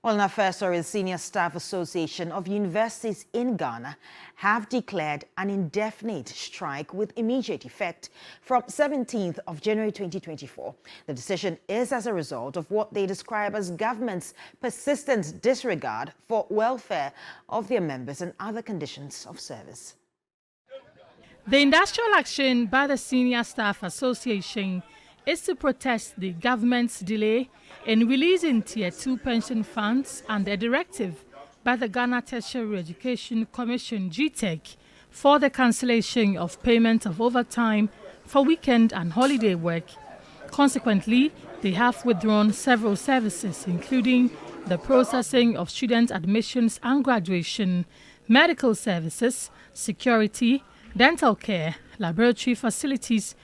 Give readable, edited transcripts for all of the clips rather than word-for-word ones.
Well, in our first story, the Senior Staff Association of Universities in Ghana have declared an indefinite strike with immediate effect from 17th of January 2024. The decision is as a result of what they describe as government's persistent disregard for welfare of their members and other conditions of service. The industrial action by the Senior Staff Association is to protest the government's delay in releasing Tier 2 pension funds and a directive by the Ghana Tertiary Education Commission (GTEC) for the cancellation of payment of overtime for weekend and holiday work. Consequently, they have withdrawn several services, including the processing of student admissions and graduation, medical services, security, dental care, laboratory facilities,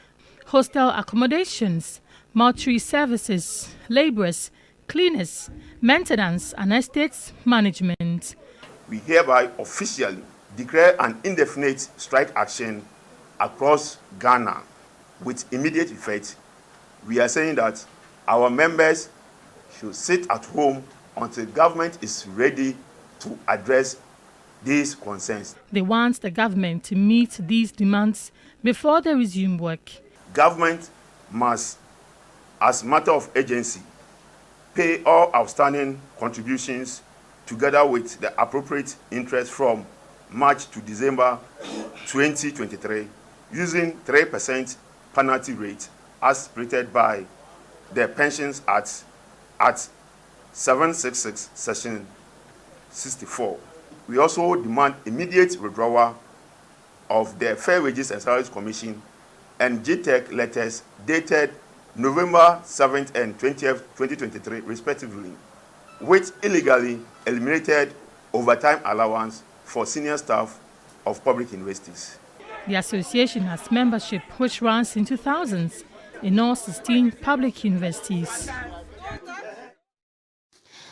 hostel accommodations, mortuary services, labourers, cleaners, maintenance and estates management. We hereby officially declare an indefinite strike action across Ghana with immediate effect. We are saying that our members should sit at home until government is ready to address these concerns. They want the government to meet these demands before they resume work. Government must, as a matter of urgency, pay all outstanding contributions together with the appropriate interest from March to December 2023 using 3% penalty rate as rated by the Pensions Act at 766 Section 64. We also demand immediate withdrawal of the Fair Wages and Salaries Commission and GTEC letters dated November 7th and 20th, 2023, respectively, which illegally eliminated overtime allowance for senior staff of public universities. The association has membership which runs into thousands in all 16 public universities.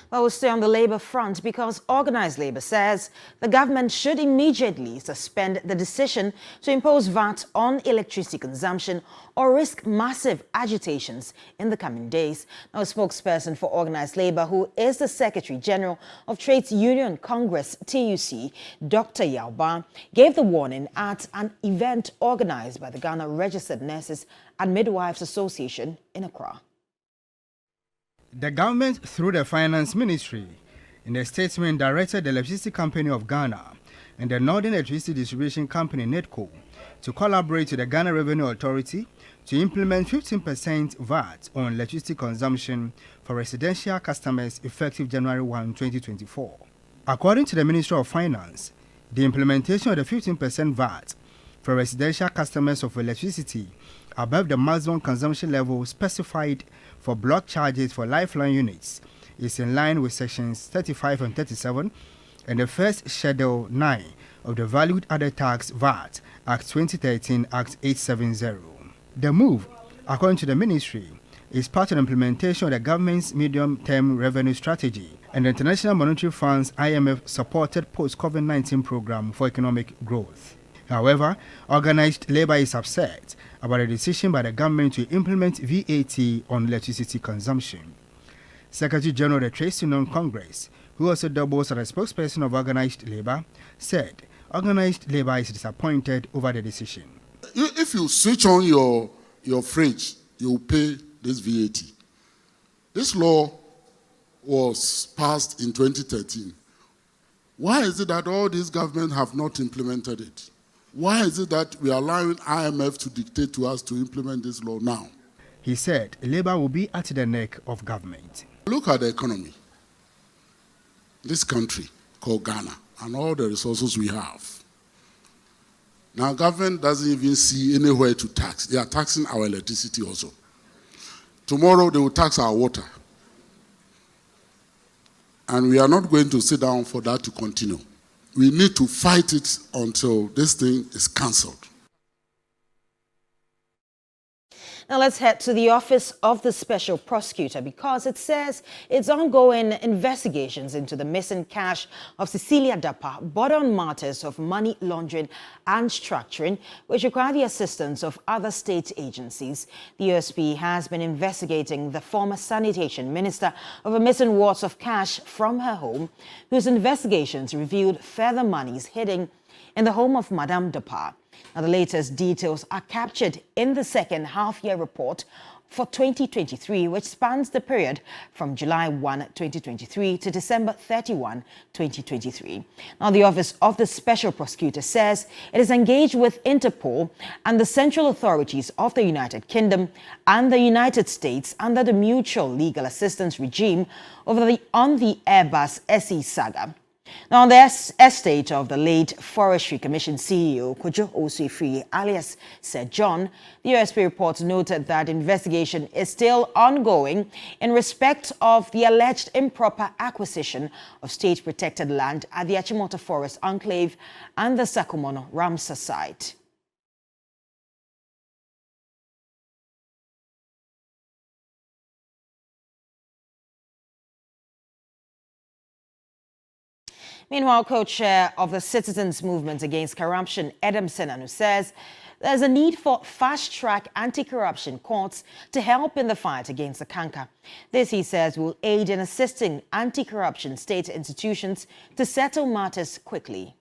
Well, we'll stay on the labour front because organised labour says the government should immediately suspend the decision to impose VAT on electricity consumption or risk massive agitations in the coming days. Now, a spokesperson for organised labour, who is the Secretary General of Trades Union Congress (TUC), Dr. Yauba, gave the warning at an event organised by the Ghana Registered Nurses and Midwives Association in Accra. The government, through the Finance Ministry, in a statement directed the Electricity Company of Ghana and the Northern Electricity Distribution Company (NEDCO) to collaborate with the Ghana Revenue Authority to implement 15% VAT on electricity consumption for residential customers effective January 1, 2024. According to the Ministry of Finance, the implementation of the 15% VAT for residential customers of electricity above the maximum consumption level specified for block charges for lifeline units is in line with sections 35 and 37 and the first schedule 9 of the Valued Added Tax VAT Act 2013 Act 870. The move, according to the ministry, is part of the implementation of the government's medium-term revenue strategy and the International Monetary Fund's IMF-supported post-COVID-19 program for economic growth. However, organised labour is upset about a decision by the government to implement VAT on electricity consumption. Secretary General of the Trades Union Congress, who also doubles as a spokesperson of organised labour, said organised labour is disappointed over the decision. If you switch on your fridge, you pay this VAT. This law was passed in 2013. Why is it that all these governments have not implemented it? Why is it that we are allowing IMF to dictate to us to implement this law now? He said labour will be at the neck of government. Look at the economy. This country called Ghana and all the resources we have. Now, government doesn't even see anywhere to tax. They are taxing our electricity also. Tomorrow, they will tax our water. And we are not going to sit down for that to continue. We need to fight it until this thing is cancelled. Now let's head to the office of the Special Prosecutor because it says its ongoing investigations into the missing cash of Cecilia Dapa border on matters of money laundering and structuring, which require the assistance of other state agencies. The USP has been investigating the former sanitation minister over missing wads of cash from her home, whose investigations revealed further monies hidden in the home of Madame Dapa. Now, the latest details are captured in the second half-year report for 2023, which spans the period from July 1, 2023 to December 31, 2023. Now, the Office of the Special Prosecutor says it is engaged with Interpol and the central authorities of the United Kingdom and the United States under the Mutual Legal Assistance Regime on the Airbus SE saga. Now, on the estate of the late Forestry Commission CEO, Kojo Osifri, alias Sir John, the USP report noted that investigation is still ongoing in respect of the alleged improper acquisition of state-protected land at the Achimota Forest Enclave and the Sakumono Ramsar site. Meanwhile, co-chair of the Citizens Movement Against Corruption, Adam Senanu, says there's a need for fast-track anti-corruption courts to help in the fight against the canker. This, he says, will aid in assisting anti-corruption state institutions to settle matters quickly.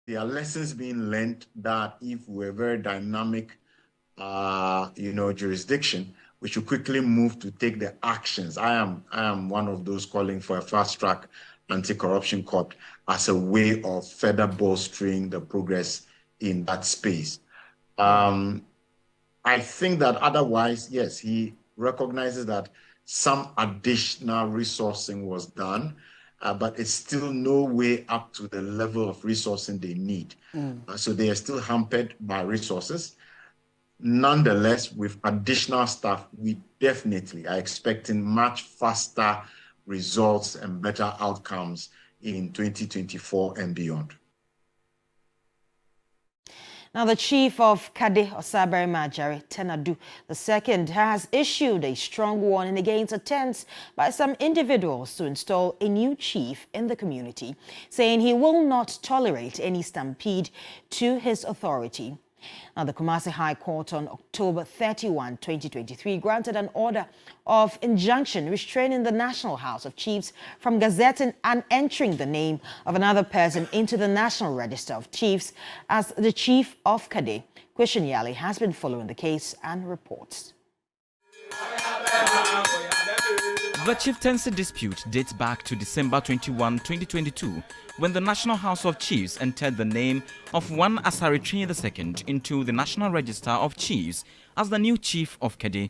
There are lessons being learned that if we're a very dynamic, jurisdiction, we should quickly move to take the actions. I am one of those calling for a fast-track anti-corruption court as a way of further bolstering the progress in that space. I think that otherwise, yes, he recognizes that some additional resourcing was done, but it's still no way up to the level of resourcing they need. So they are still hampered by resources. Nonetheless, with additional staff, we definitely are expecting much faster results and better outcomes in 2024 and beyond. Now, the chief of Kadar Kadar Tenu II has issued a strong warning against attempts by some individuals to install a new chief in the community, saying he will not tolerate any stampede to his authority. Now, the Kumasi High Court on October 31, 2023, granted an order of injunction restraining the National House of Chiefs from gazetting and entering the name of another person into the National Register of Chiefs as the Chief of Kadar. Question Yali has been following the case and reports. The chieftaincy dispute dates back to December 21, 2022, when the National House of Chiefs entered the name of one Asari II into the National Register of Chiefs as the new chief of Kadar.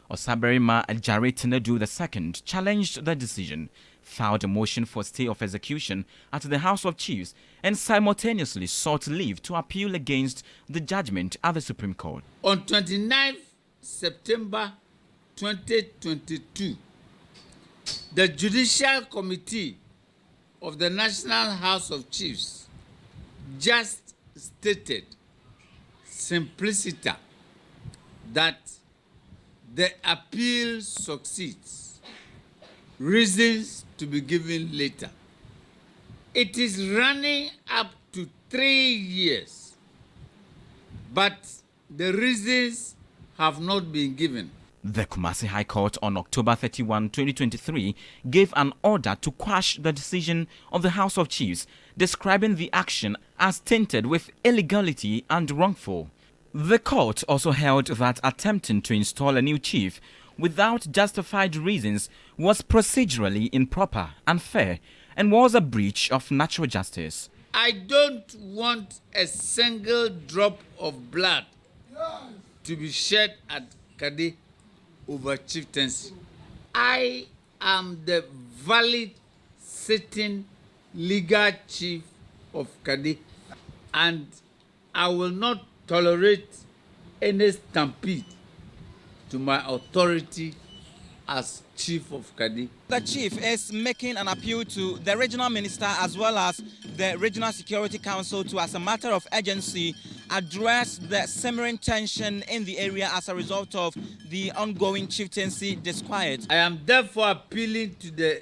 Osaberima Kadar Tenu II challenged the decision, filed a motion for stay of execution at the House of Chiefs, and simultaneously sought leave to appeal against the judgment at the Supreme Court. On 29 September 2022, the Judicial Committee of the National House of Chiefs just stated simpliciter that the appeal succeeds. Reasons to be given later. It is running up to 3 years, but the reasons have not been given. The Kumasi High Court on October 31, 2023 gave an order to quash the decision of the House of Chiefs, describing the action as tainted with illegality and wrongful. The court also held that attempting to install a new chief without justified reasons was procedurally improper, unfair, and was a breach of natural justice. I don't want a single drop of blood to be shed at Kadar over chieftaincy. I am the valid sitting legal chief of Kadar, and I will not tolerate any stampede to my authority as chief of Kadi. The chief is making an appeal to the regional minister as well as the Regional Security Council to, as a matter of urgency, address the simmering tension in the area as a result of the ongoing chieftaincy disquiet. I am therefore appealing to the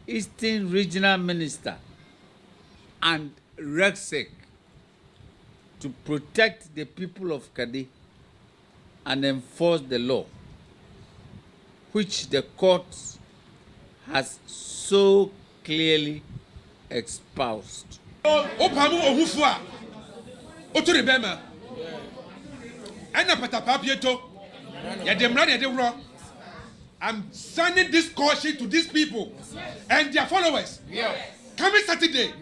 Eastern Regional Minister and RECSEC to protect the people of Kadi and enforce the law, which the court has so clearly espoused. I'm sending this caution to these people and their followers. Coming Saturday,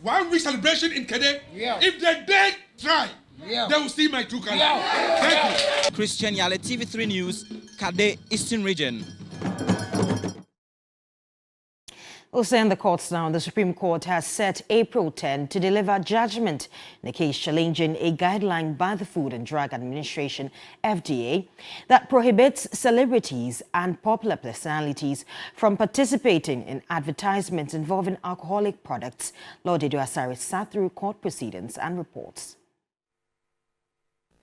1 week celebration in Kade. If they dare try, they will see my true color. Thank you. Christian Yale, TV3 News, Kade, Eastern Region. Also in the courts now, the Supreme Court has set April 10 to deliver judgment in a case challenging a guideline by the Food and Drug Administration, FDA, that prohibits celebrities and popular personalities from participating in advertisements involving alcoholic products. Lord Edu Asare sat through court proceedings and reports.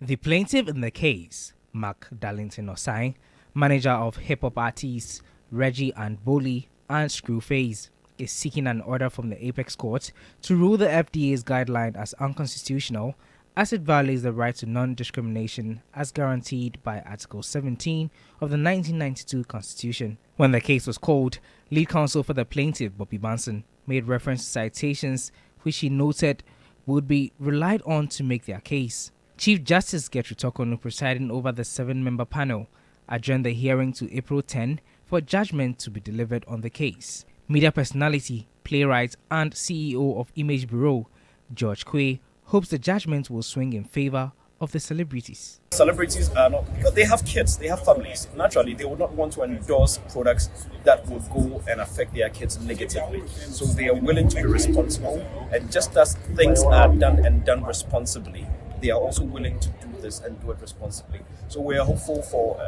The plaintiff in the case, Mark Darlington Osai, manager of hip-hop artists Reggie and Boli and Screwface, is seeking an order from the Apex Court to rule the FDA's guideline as unconstitutional as it violates the right to non-discrimination as guaranteed by Article 17 of the 1992 Constitution. When the case was called, lead counsel for the plaintiff, Bobby Banson, made reference to citations which he noted would be relied on to make their case. Chief Justice Gertrude Tokonu, presiding over the 7-member panel, adjourned the hearing to April 10 for judgment to be delivered on the case. Media personality, playwright and CEO of Image Bureau, George Quay, hopes the judgment will swing in favor of the celebrities. Celebrities are not, because they have kids, they have families. Naturally, they would not want to endorse products that would go and affect their kids negatively. So they are willing to be responsible. And just as things are done and done responsibly, they are also willing to do this and do it responsibly. So we are hopeful for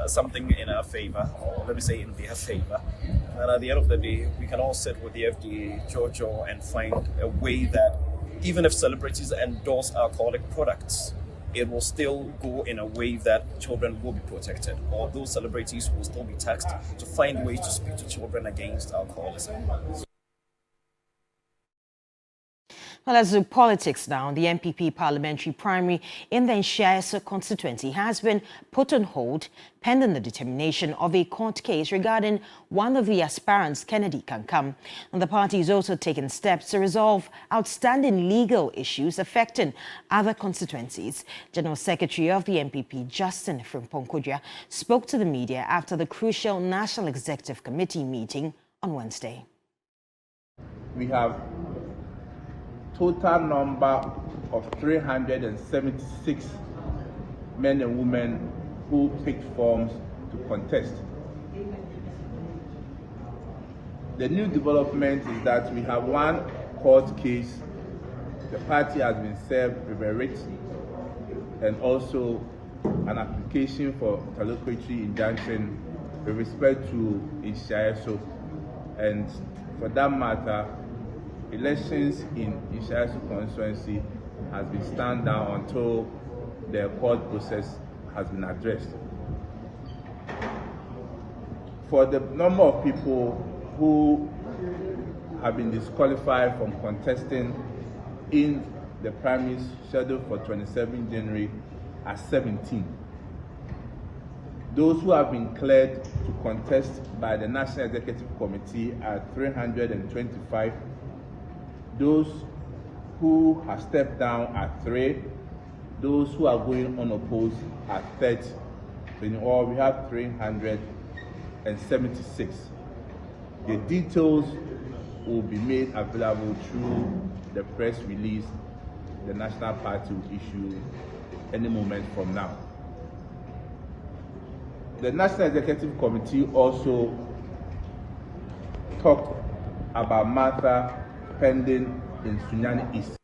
something in our favor, or let me say in their favor. And at the end of the day, we can all sit with the FDA, Jojo, and find a way that even if celebrities endorse alcoholic products, it will still go in a way that children will be protected, or those celebrities will still be taxed to find ways to speak to children against alcoholism. Well, let's do politics now. The MPP parliamentary primary in the Nshiaso constituency has been put on hold pending the determination of a court case regarding one of the aspirants, Kennedy Kankam. And the party is also taking steps to resolve outstanding legal issues affecting other constituencies. General Secretary of the MPP, Justin Frimpong-Kodua, spoke to the media after the crucial National Executive Committee meeting on Wednesday. We have total number of 376 men and women who picked forms to contest. The new development is that we have one court case. The party has been served with a writ and also an application for interlocutory injunction with respect to Nshiaso. And for that matter, elections in Nshiaso constituency has been stand down until the court process has been addressed. For the number of people who have been disqualified from contesting in the primaries scheduled for 27 January are 17. Those who have been cleared to contest by the National Executive Committee are 325. Those who have stepped down are 3. Those who are going unopposed are 30. So in all, we have 376. The details will be made available through the press release the National Party will issue any moment from now. The National Executive Committee also talked about matter pending in Sunyani East.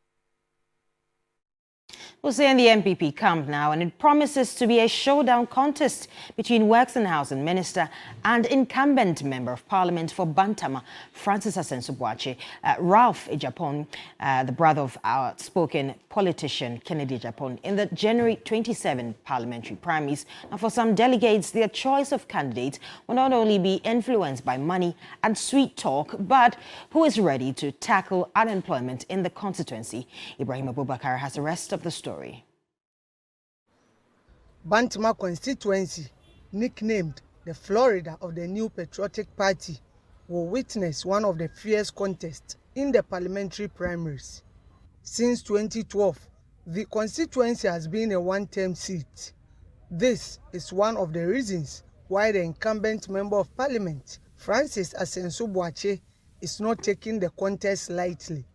We'll say in the MPP camp now, and it promises to be a showdown contest between Works and Housing Minister and incumbent Member of Parliament for Bantama, Francis Asensio-Boakye, Ralph Ejapon, the brother of our outspoken politician Kennedy Ejapon, in the January 27 parliamentary primaries. Now, for some delegates, their choice of candidate will not only be influenced by money and sweet talk, but who is ready to tackle unemployment in the constituency. Ibrahim Abubakar has the rest of the story. Bantama constituency, nicknamed the Florida of the New Patriotic Party, will witness one of the fierce contests in the parliamentary primaries. Since 2012, the constituency has been a one-term seat. This is one of the reasons why the incumbent Member of Parliament, Francis Asensio-Boakye, is not taking the contest lightly.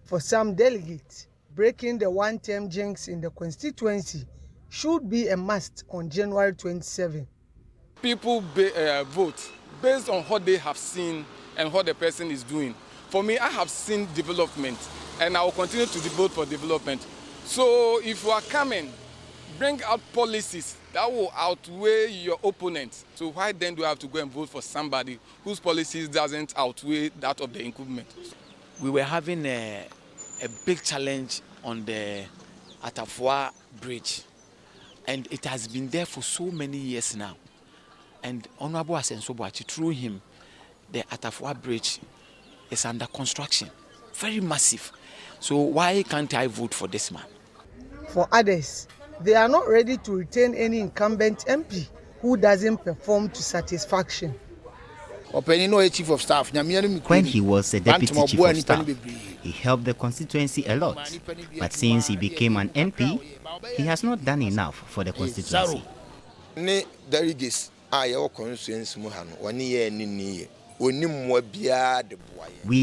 For some delegates, breaking the one-term jinx in the constituency should be a must on January 27. People vote based on what they have seen and what the person is doing. For me, I have seen development, and I will continue to vote for development. So if you are coming, bring out policies that will outweigh your opponent. So why then do I have to go and vote for somebody whose policies doesn't outweigh that of the incumbent? We were having a big challenge on the Atafua Bridge, and it has been there for so many years now. And Honorable Asensio-Boakye, through him, the Atafua Bridge is under construction, very massive. So why can't I vote for this man? For others, they are not ready to retain any incumbent MP who doesn't perform to satisfaction. When he was a deputy chief of staff, he helped the constituency a lot. But since he became an MP, he has not done enough for the constituency. We,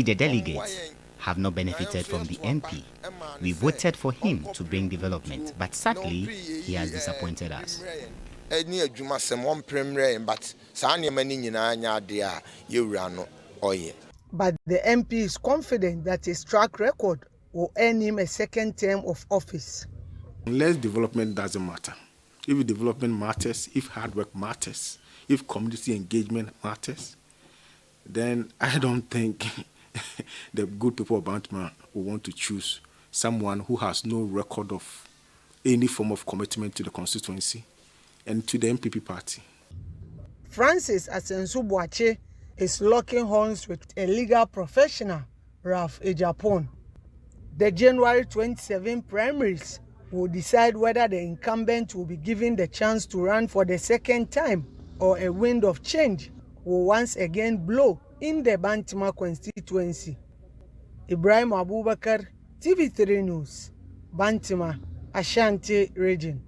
the delegates, have not benefited from the MP. We voted for him to bring development, but sadly, he has disappointed us. But the MP is confident that his track record will earn him a second term of office. Unless development doesn't matter. If development matters, if hard work matters, if community engagement matters, then I don't think the good people of Bantama will want to choose someone who has no record of any form of commitment to the constituency and to the MPP party. Francis Asensio-Boakye is locking horns with a legal professional, Ralph Ejapon. The January 27 primaries will decide whether the incumbent will be given the chance to run for the second time, or a wind of change will once again blow in the Bantama constituency. Ibrahim Abubakar, TV3 News, Bantama, Ashanti region.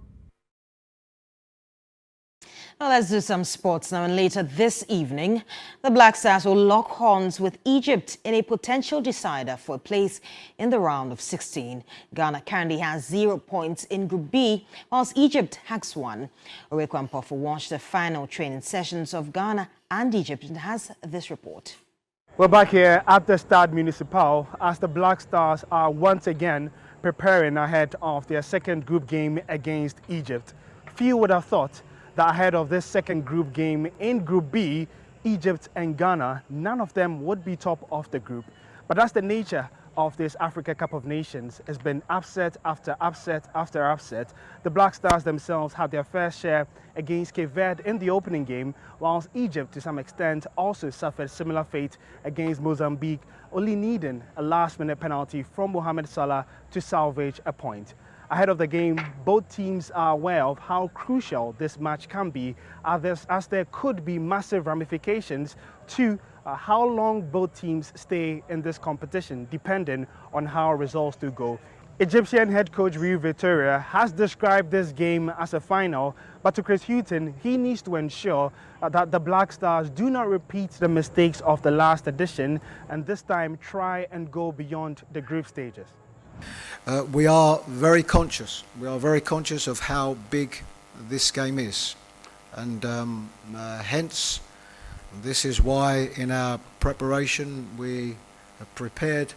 Now let's do some sports now, and later this evening, the Black Stars will lock horns with Egypt in a potential decider for a place in the round of 16. Ghana currently has 0 points in Group B, whilst Egypt has 1. Orekwan Pofu watched the final training sessions of Ghana and Egypt and has this report. We're back here at the Stade Municipal as the Black Stars are once again preparing ahead of their second group game against Egypt. Few would have thought that ahead of this second group game in Group B, Egypt and Ghana, none of them would be top of the group. But that's the nature of this Africa Cup of Nations. It's been upset after upset after upset. The Black Stars themselves had their fair share against Cape Verde in the opening game, whilst Egypt, to some extent, also suffered similar fate against Mozambique, only needing a last-minute penalty from Mohamed Salah to salvage a point. Ahead of the game, both teams are aware of how crucial this match can be, as there could be massive ramifications to how long both teams stay in this competition, depending on how results do go. Egyptian head coach Rui Vitória has described this game as a final, but to Chris Hughton, he needs to ensure that the Black Stars do not repeat the mistakes of the last edition and this time try and go beyond the group stages. We are very conscious. We are very conscious of how big this game is, and hence this is why in our preparation we have prepared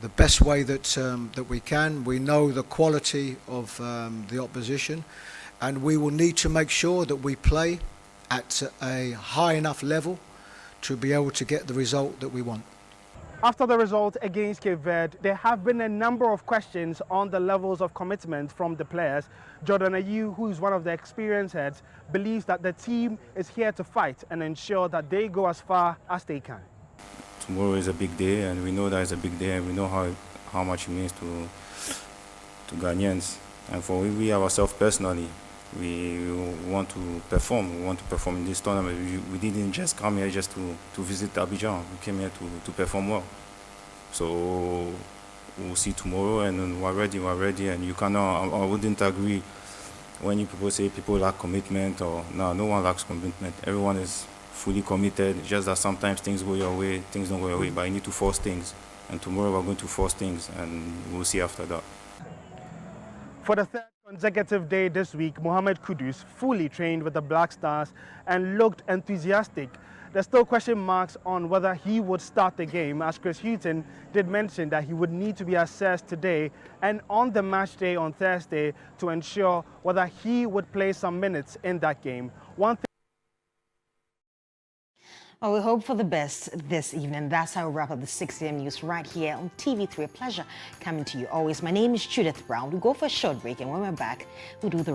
the best way that we can. We know the quality of the opposition, and we will need to make sure that we play at a high enough level to be able to get the result that we want. After the result against Cape Verde, there have been a number of questions on the levels of commitment from the players. Jordan Ayew, who is one of the experienced heads, believes that the team is here to fight and ensure that they go as far as they can. Tomorrow is a big day, and we know that it's a big day, and we know how much it means to Ghanaians. And for we ourselves personally, we want to perform. We want to perform in this tournament. We didn't just come here just to visit Abidjan. We came here to perform well. So we'll see tomorrow, and we're ready. And you cannot. I wouldn't agree when you people say people lack commitment. Or no one lacks commitment. Everyone is fully committed. It's just that sometimes things go your way, things don't go your way. But you need to force things. And tomorrow we're going to force things, and we'll see after that. For the third consecutive day this week, Mohamed Kudus fully trained with the Black Stars and looked enthusiastic. There's still question marks on whether he would start the game, as Chris Hughton did mention that he would need to be assessed today and on the match day on Thursday to ensure whether he would play some minutes in that game. Well, we hope for the best this evening. That's how we wrap up the 6 a.m. news right here on TV3. A pleasure coming to you always. My name is Judith Brown. We'll go for a short break, and when we're back, we'll do the